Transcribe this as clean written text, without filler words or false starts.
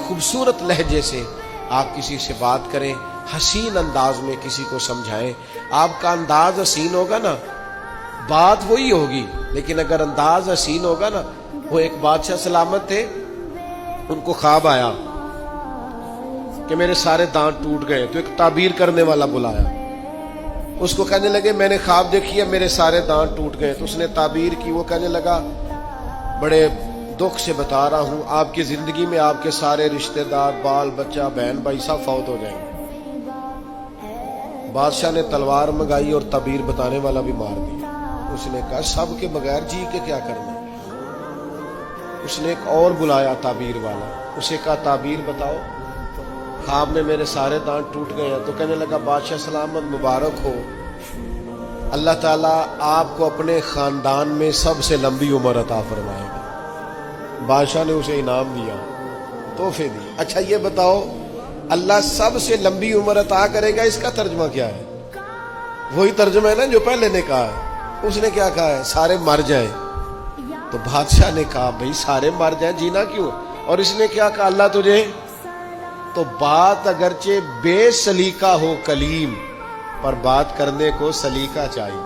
خوبصورت لہجے سے آپ کسی سے بات کریں، حسین انداز میں کسی کو سمجھائیں. آپ کا انداز حسین ہوگا نا، بات وہی ہوگی، لیکن اگر انداز حسین ہوگا نا. وہ ایک بادشاہ سلامت تھے، ان کو خواب آیا کہ میرے سارے دانت ٹوٹ گئے. تو ایک تعبیر کرنے والا بلایا، اس کو کہنے لگے میں نے خواب دیکھی ہے میرے سارے دانت ٹوٹ گئے. تو اس نے تعبیر کی. وہ کہنے لگا بڑے دکھ سے بتا رہا ہوں، آپ کی زندگی میں آپ کے سارے رشتہ دار، بال بچہ، بہن بھائی سب فوت ہو جائیں گے. بادشاہ نے تلوار منگائی اور تعبیر بتانے والا بھی مار دیا. اس نے کہا سب کے بغیر جی کے کیا کرنا. اس نے ایک اور بلایا تعبیر والا، اسے کہا تعبیر بتاؤ، خواب میں میرے سارے دانت ٹوٹ گئے ہیں. تو کہنے لگا بادشاہ سلامت مبارک ہو، اللہ تعالیٰ آپ کو اپنے خاندان میں سب سے لمبی عمر عطا فرمائے گا. بادشاہ نے اسے انعام دیا، تحفے دی. اچھا یہ بتاؤ اللہ سب سے لمبی عمر عطا کرے گا، اس کا ترجمہ کیا ہے؟ وہی ترجمہ ہے نا جو پہلے نے کہا ہے. اس نے کیا کہا ہے؟ سارے مر جائیں. تو بادشاہ نے کہا بھئی سارے مر جائیں، جینا کیوں؟ اور اس نے کیا کہا؟ اللہ تجھے. تو بات اگرچہ بے سلیقہ ہو کلیم، پر بات کرنے کو سلیقہ چاہیے.